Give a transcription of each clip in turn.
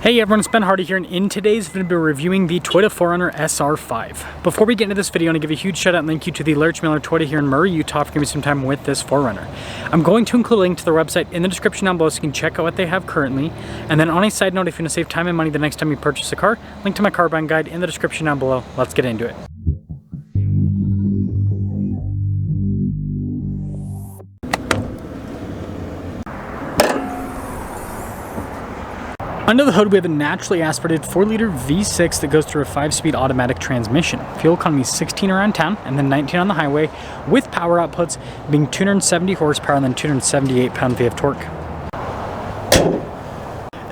Hey everyone, it's Ben Hardy here, and in today's video we're reviewing the Toyota 4Runner SR5. Before we get into this video, I want to give a huge shout out and thank you to the Lurch Miller Toyota here in Murray, Utah for giving me some time with this 4Runner. I'm going to include a link to their website in the description down below so you can check out what they have currently. And then on a side note, if you want to save time and money the next time you purchase a car, link to my car buying guide in the description down below. Let's get into it. Under the hood, we have a naturally aspirated 4-liter V6 that goes through a 5-speed automatic transmission. Fuel economy is 16 around town and then 19 on the highway, with power outputs being 270 horsepower and then 278 pound-feet of torque.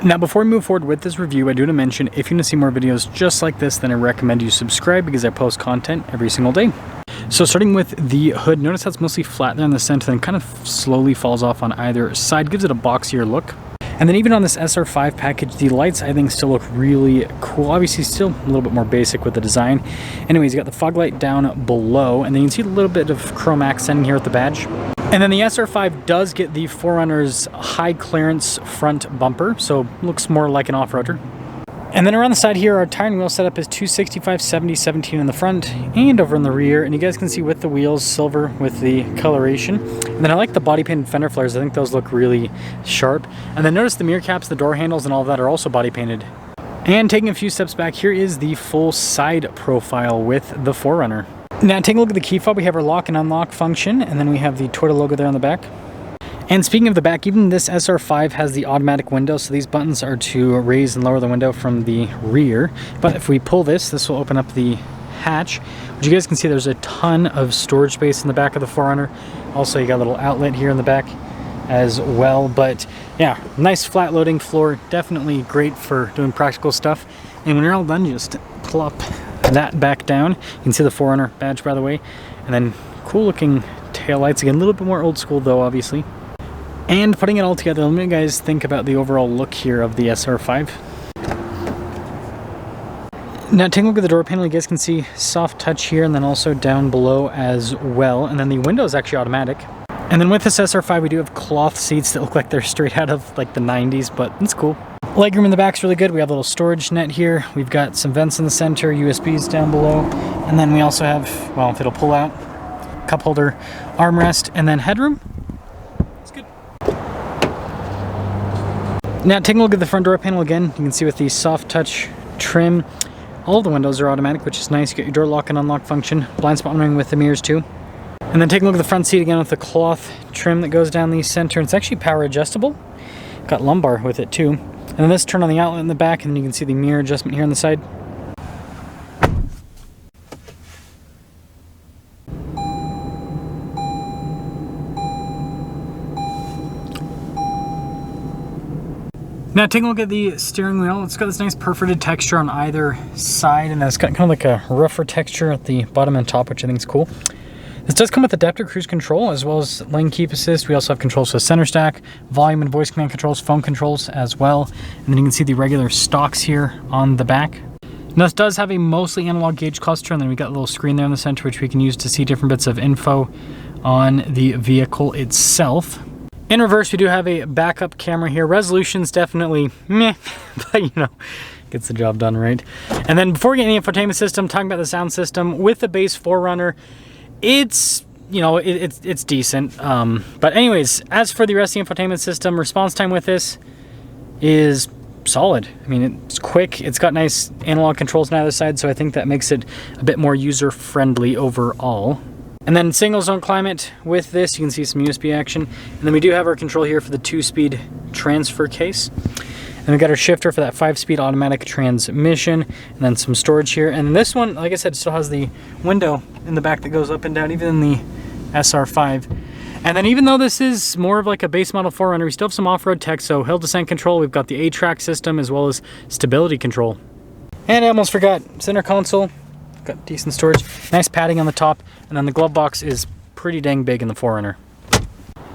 Now, before we move forward with this review, I do want to mention if you want to see more videos just like this, then I recommend you subscribe because I post content every single day. So starting with the hood, notice how it's mostly flat there in the center, then kind of slowly falls off on either side, gives it a boxier look. And then even on this SR5 package, the lights I think still look really cool. Obviously still a little bit more basic with the design. Anyways, you got the fog light down below, and then you can see a little bit of chrome accenting here with the badge. And then the SR5 does get the 4Runner's high clearance front bumper, so looks more like an off-roader. And then around the side here, our tire and wheel setup is 265/70/17 in the front and over in the rear. And you guys can see with the wheels, silver with the coloration. And then I like the body painted fender flares. I think those look really sharp. And then notice the mirror caps, the door handles, and all of that are also body painted. And taking a few steps back, here is the full side profile with the 4Runner. Now taking a look at the key fob, we have our lock and unlock function, and then we have the Toyota logo there on the back. And speaking of the back, even this SR5 has the automatic window, so these buttons are to raise and lower the window from the rear. But if we pull this will open up the hatch, which you guys can see there's a ton of storage space in the back of the 4Runner. Also, you got a little outlet here in the back as well. But yeah, nice flat loading floor, definitely great for doing practical stuff. And when you're all done, you just plop that back down. You can see the 4Runner badge, by the way. And then cool looking taillights, again, a little bit more old school though, obviously. And putting it all together, let me guys think about the overall look here of the SR5. Now taking a look at the door panel, you guys can see soft touch here and then also down below as well. And then the window is actually automatic. And then with this SR5, we do have cloth seats that look like they're straight out of like the 90s, but it's cool. Legroom in the back's really good. We have a little storage net here. We've got some vents in the center, USBs down below. And then we also have, well, if it'll pull out, cup holder, armrest, and then headroom. Now taking a look at the front door panel again, you can see with the soft touch trim, all of the windows are automatic, which is nice. You get your door lock and unlock function, blind spot monitoring with the mirrors too. And then taking a look at the front seat again with the cloth trim that goes down the center. It's actually power adjustable. Got lumbar with it too. And then this turn on the outlet in the back, and then you can see the mirror adjustment here on the side. Now taking a look at the steering wheel, it's got this nice perforated texture on either side, and it's got kind of like a rougher texture at the bottom and top, which I think is cool. This does come with adaptive cruise control as well as lane keep assist. We also have controls for center stack, volume and voice command controls, phone controls as well. And then you can see the regular stocks here on the back. Now this does have a mostly analog gauge cluster, and then we got a little screen there in the center which we can use to see different bits of info on the vehicle itself. In reverse, we do have a backup camera here. Resolution's definitely meh, but you know, gets the job done, right? And then before we get into the infotainment system, talking about the sound system, with the base 4Runner, it's, you know, it's decent. But anyways, as for the rest of the infotainment system, response time with this is solid. I mean, it's quick. It's got nice analog controls on either side, so I think that makes it a bit more user-friendly overall. And then single zone climate with this, you can see some USB action. And then we do have our control here for the 2-speed transfer case. And we got our shifter for that 5-speed automatic transmission, and then some storage here. And this one, like I said, still has the window in the back that goes up and down, even in the SR5. And then even though this is more of like a base model 4Runner, we still have some off-road tech, so hill descent control. We've got the A-track system as well as stability control. And I almost forgot, center console. Got decent storage, nice padding on the top, and then the glove box is pretty dang big in the 4Runner.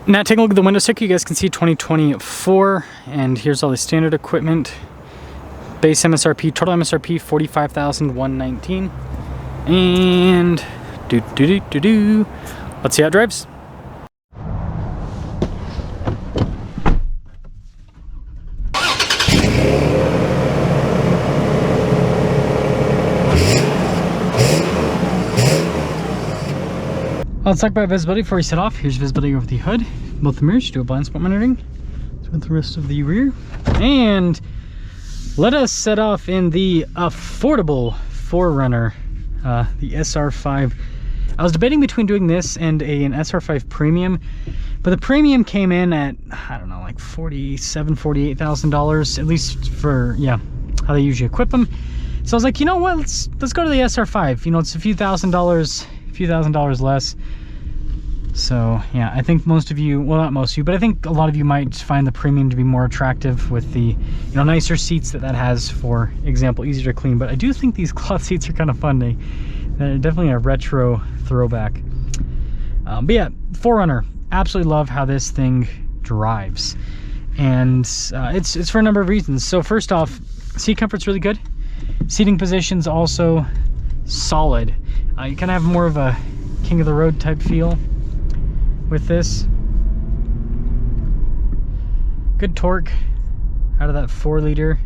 Now taking a look at the window sticker, you guys can see 2024, and here's all the standard equipment. Base MSRP, total MSRP $45,119, and let's see how it drives. Let's talk about visibility before we set off. Here's visibility over the hood, both the mirrors, do a blind spot monitoring. With the rest of the rear. And let us set off in the affordable 4Runner, the SR5. I was debating between doing this and an SR5 Premium, but the Premium came in at, I don't know, like $47,000, $48,000, at least for, yeah, how they usually equip them. So I was like, you know what, let's go to the SR5. You know, it's a few thousand dollars less. So yeah, I think most of you, well, not most of you, but I think a lot of you might find the Premium to be more attractive with the, you know, nicer seats that has, for example, easier to clean. But I do think these cloth seats are kind of fun. They're definitely a retro throwback. But yeah, 4Runner, absolutely love how this thing drives. And it's for a number of reasons. So first off, seat comfort's really good. Seating position's also solid. You kind of have more of a king of the road type feel with this. Good torque out of that 4-liter.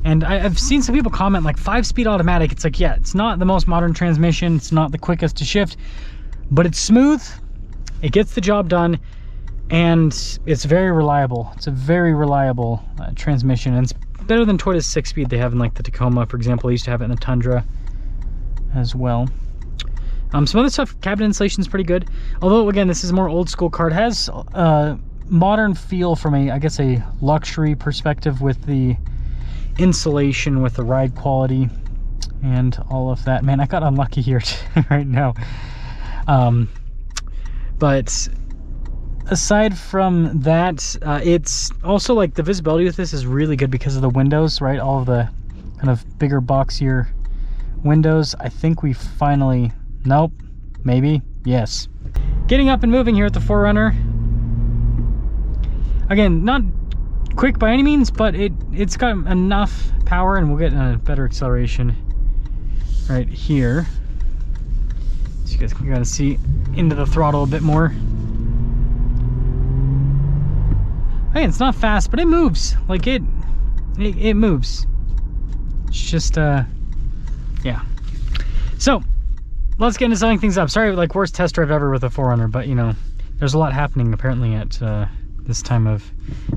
And I've seen some people comment like 5-speed automatic. It's like, yeah, it's not the most modern transmission, it's not the quickest to shift, but it's smooth, it gets the job done, and it's very reliable. It's a very reliable transmission, and it's better than Toyota's 6-speed they have in like the Tacoma, for example. They used to have it in the Tundra as well. Some other stuff, cabin insulation is pretty good. Although, again, this is a more old school car. It has a modern feel from I guess, a luxury perspective with the insulation, with the ride quality, and all of that. Man, I got unlucky here right now. But aside from that, it's also like the visibility with this is really good because of the windows, right? All of the kind of bigger, boxier windows. I think we finally... Nope, maybe, yes. Getting up and moving here at the 4Runner. Again, not quick by any means, but it's got enough power, and we'll get a better acceleration right here. So you guys can kind of see into the throttle a bit more. Hey, it's not fast, but it moves. Like it moves. It's just, yeah. So, let's get into setting things up. Sorry, like, worst test drive ever with a 4Runner, but you know, there's a lot happening apparently at this time of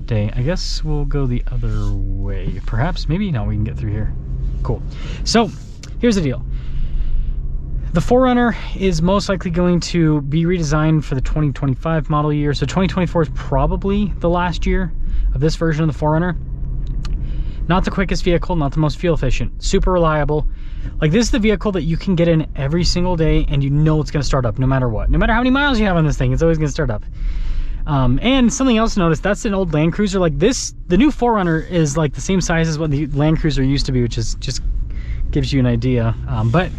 day. I guess we'll go the other way. Perhaps, maybe, no, we can get through here. Cool. So, here's the deal. The 4Runner is most likely going to be redesigned for the 2025 model year. So 2024 is probably the last year of this version of the 4Runner. Not the quickest vehicle, not the most fuel efficient, super reliable. Like, this is the vehicle that you can get in every single day and you know it's going to start up no matter what. No matter how many miles you have on this thing, it's always going to start up. And something else to notice, that's an old Land Cruiser. Like this, the new 4Runner is like the same size as what the Land Cruiser used to be, which is just gives you an idea. But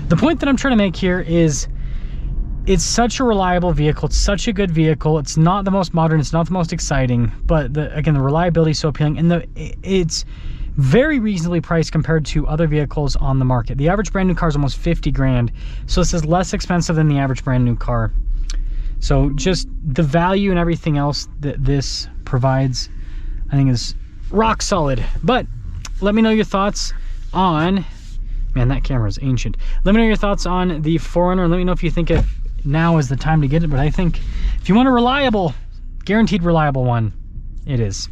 the point that I'm trying to make here is it's such a reliable vehicle. It's such a good vehicle. It's not the most modern, it's not the most exciting, but again, the reliability is so appealing, and it's very reasonably priced compared to other vehicles on the market. The average brand new car is almost 50 grand, so this is less expensive than the average brand new car. So just the value and everything else that this provides, I think, is rock solid. But let me know your thoughts on, man, that camera is ancient. Let me know your thoughts on the 4Runner, and let me know if you think now is the time to get it. But I think if you want a reliable, guaranteed reliable one, it is.